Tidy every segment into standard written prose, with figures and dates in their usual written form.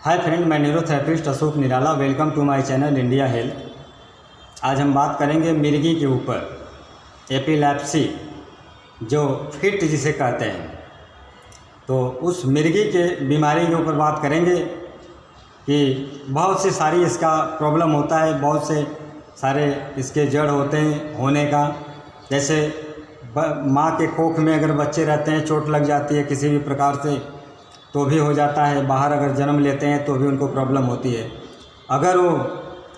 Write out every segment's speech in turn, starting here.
हाय friend, मैं neurotherapist Ashok Nirala. Welcome to my channel India health. आज हम बात करेंगे मिर्गी के ऊपर, एपिलेप्सी जो फिट जिसे कहते हैं। तो उस मिर्गी के बीमारी के ऊपर बात करेंगे कि बहुत से सारी इसका प्रॉब्लम होता है, बहुत से सारे इसके जड़ होते हैं होने का। जैसे माँ के कोख में अगर बच्चे रहते हैं, चोट लग जाती है किसी भी प्रकार से तो भी हो जाता है। बाहर अगर जन्म लेते हैं तो भी उनको प्रॉब्लम होती है। अगर वो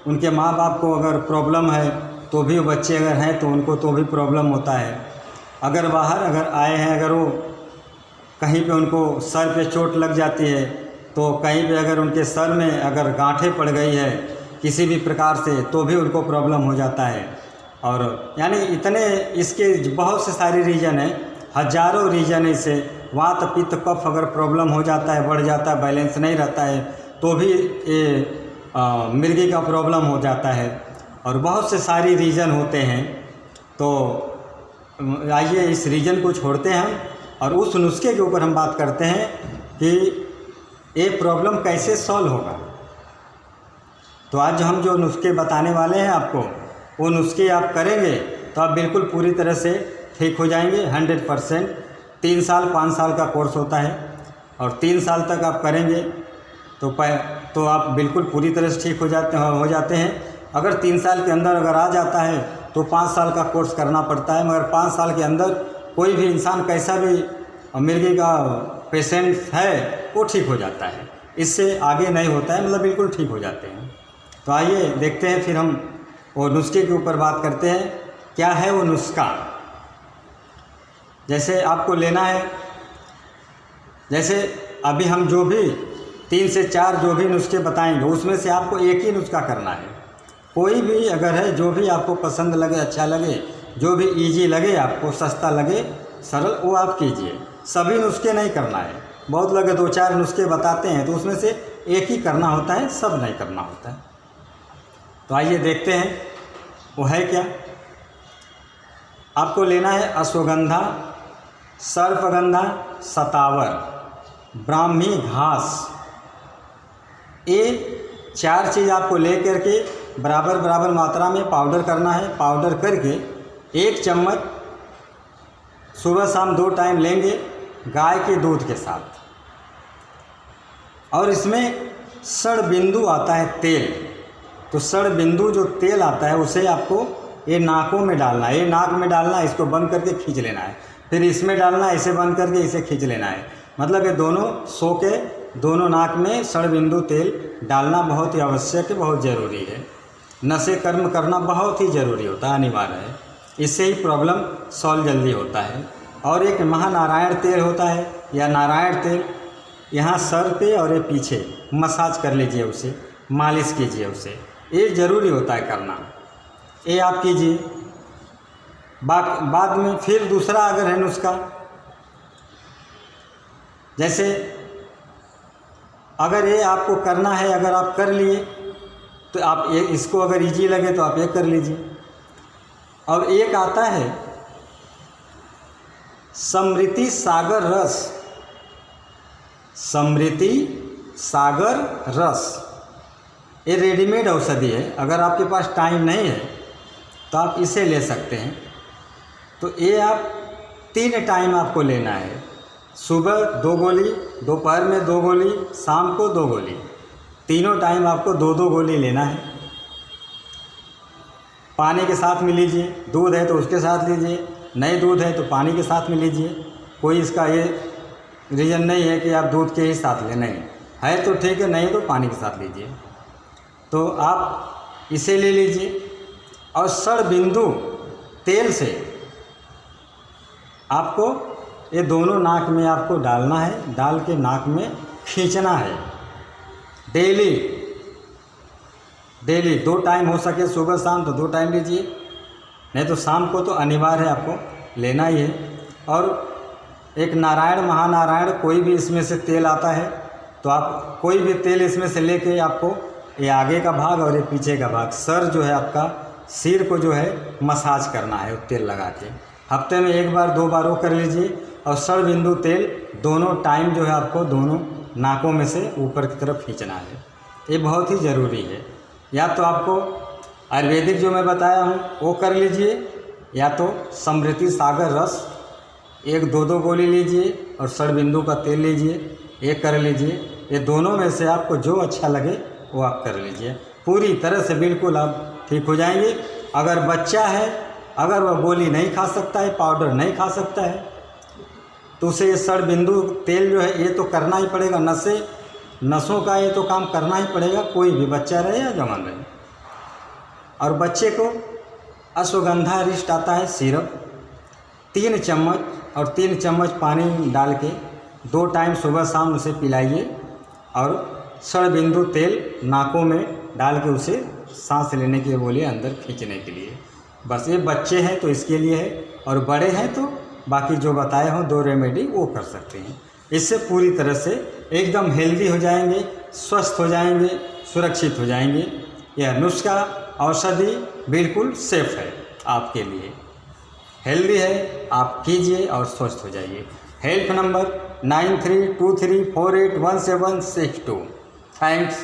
उनके माँ बाप को अगर प्रॉब्लम है तो भी बच्चे अगर हैं तो उनको तो भी प्रॉब्लम होता है। अगर बाहर अगर आए हैं, अगर वो कहीं पे उनको सर पे चोट लग जाती है तो कहीं पे अगर उनके सर में अगर गांठें पड़ गई है किसी भी प्रकार से तो भी उनको प्रॉब्लम हो जाता है। और यानी इतने इसके बहुत से सारे रीज़न हैं, हजारों रीज़न है। इसे वात पित्त कफ अगर प्रॉब्लम हो जाता है, बढ़ जाता है, बैलेंस नहीं रहता है तो भी ये मिर्गी का प्रॉब्लम हो जाता है। और बहुत से सारी रीज़न होते हैं। तो आइए इस रीज़न को छोड़ते हैं हम और उस नुस्खे के ऊपर हम बात करते हैं कि ये प्रॉब्लम कैसे सॉल्व होगा। तो आज हम जो नुस्खे बताने वाले हैं आपको, वो नुस्खे आप करेंगे तो आप बिल्कुल पूरी तरह से ठीक हो जाएंगे 100%। 3 साल 5 साल का कोर्स होता है और 3 साल तक आप करेंगे तो आप बिल्कुल पूरी तरह से ठीक हो जाते हैं। अगर 3 साल के अंदर अगर आ जाता है तो 5 साल का कोर्स करना पड़ता है। मगर 5 साल के अंदर कोई भी इंसान कैसा भी मिर्गी का पेशेंट है वो ठीक हो जाता है। इससे आगे नहीं होता है, मतलब बिल्कुल ठीक हो जाते हैं। तो आइए देखते हैं, फिर हम वो नुस्खे के ऊपर बात करते हैं। क्या है वो नुस्खा? जैसे आपको लेना है, जैसे अभी हम जो भी 3 से 4 जो भी नुस्खे बताएंगे उसमें से आपको एक ही नुस्खा करना है। कोई भी अगर है जो भी आपको पसंद लगे, अच्छा लगे, जो भी इजी लगे, आपको सस्ता लगे, सरल, वो आप कीजिए। सभी नुस्खे नहीं करना है। बहुत लोग 2-4 नुस्खे बताते हैं तो उसमें से एक ही करना होता है, सब नहीं करना होता है। तो आइए देखते हैं वो है क्या। आपको लेना है अश्वगंधा, सर्पगंधा, सतावर, ब्राह्मी घास। ये 4 चीज़ आपको ले करके बराबर बराबर मात्रा में पाउडर करना है। पाउडर करके 1 चम्मच सुबह शाम 2 टाइम लेंगे गाय के दूध के साथ। और इसमें षड बिंदु आता है तेल। तो षड बिंदु जो तेल आता है उसे आपको ये नाकों में डालना है। ये नाक में डालना है, इसको बंद करके खींच लेना है। फिर इसमें डालना है, इसे बंद करके इसे खींच लेना है। मतलब ये दोनों सो के दोनों नाक में षड बिंदु तेल डालना बहुत ही आवश्यक है, बहुत ज़रूरी है। नशे कर्म करना बहुत ही ज़रूरी होता है, अनिवार्य है। इससे ही प्रॉब्लम सॉल्व जल्दी होता है। और एक महानारायण तेल होता है या नारायण तेल, यहाँ सर पे और ये पीछे मसाज कर लीजिए, उसे मालिश कीजिए, उसे ये ज़रूरी होता है करना। ये आप कीजिए। बाद में फिर दूसरा अगर है नुस्खा, जैसे अगर ये आपको करना है, अगर आप कर लिए तो आप ये इसको अगर इजी लगे तो आप ये कर लीजिए। और एक आता है समृद्धि सागर रस। समृद्धि सागर रस ये रेडीमेड औषधि है। अगर आपके पास टाइम नहीं है तो आप इसे ले सकते हैं। तो ये आप 3 टाइम आपको लेना है। सुबह 2 गोली, दोपहर में 2 गोली, शाम को 2 गोली। तीनों टाइम आपको 2-2 गोली लेना है। पानी के साथ में लीजिए। दूध है तो उसके साथ लीजिए, नहीं दूध है तो पानी के साथ में लीजिए। कोई इसका ये रीज़न नहीं है कि आप दूध के ही साथ लें, नहीं है तो ठीक है, नहीं तो पानी के साथ लीजिए। तो आप इसे ले लीजिए। और षड बिंदु तेल से आपको ये दोनों नाक में आपको डालना है, डाल के नाक में खींचना है। डेली 2 टाइम हो सके, सुबह शाम तो 2 टाइम लीजिए, नहीं तो शाम को तो अनिवार्य है आपको लेना ही है। और एक नारायण महानारायण कोई भी इसमें से तेल आता है तो आप कोई भी तेल इसमें से लेके आपको ये आगे का भाग और ये पीछे का भाग, सर जो है आपका सिर को जो है मसाज करना है तेल लगा के। हफ्ते में 1 बार 2 बार वो कर लीजिए। और षड बिंदु तेल दोनों टाइम जो है आपको दोनों नाकों में से ऊपर की तरफ खींचना है। ये बहुत ही ज़रूरी है। या तो आपको आयुर्वेदिक जो मैं बताया हूँ वो कर लीजिए, या तो समृद्धि सागर रस 1-2 गोली लीजिए और षडबिंदु का तेल लीजिए, ये कर लीजिए। ये दोनों में से आपको जो अच्छा लगे वो आप कर लीजिए। पूरी तरह से बिल्कुल आप ठीक हो जाएंगे। अगर बच्चा है, अगर वह गोली नहीं खा सकता है, पाउडर नहीं खा सकता है, तो उसे ये षडबिंदु तेल जो है ये तो करना ही पड़ेगा। नसों का ये तो काम करना ही पड़ेगा, कोई भी बच्चा रहे या जवान रहे। और बच्चे को अश्वगंधा अरिष्ट आता है सिरप 3 चम्मच और 3 चम्मच पानी डाल के 2 टाइम सुबह शाम उसे पिलाइए और षडबिंदु तेल नाकों में डाल के उसे सांस लेने के लिए बोलिए, अंदर खींचने के लिए। बस ये बच्चे हैं तो इसके लिए है, और बड़े हैं तो बाकी जो बताए हों 2 रेमेडी वो कर सकते हैं। इससे पूरी तरह से एकदम हेल्दी हो जाएंगे, स्वस्थ हो जाएंगे, सुरक्षित हो जाएंगे। यह नुस्खा औषधि बिल्कुल सेफ है आपके लिए, हेल्दी है, आप कीजिए और स्वस्थ हो जाइए। Help number 9323481762। थैंक्स।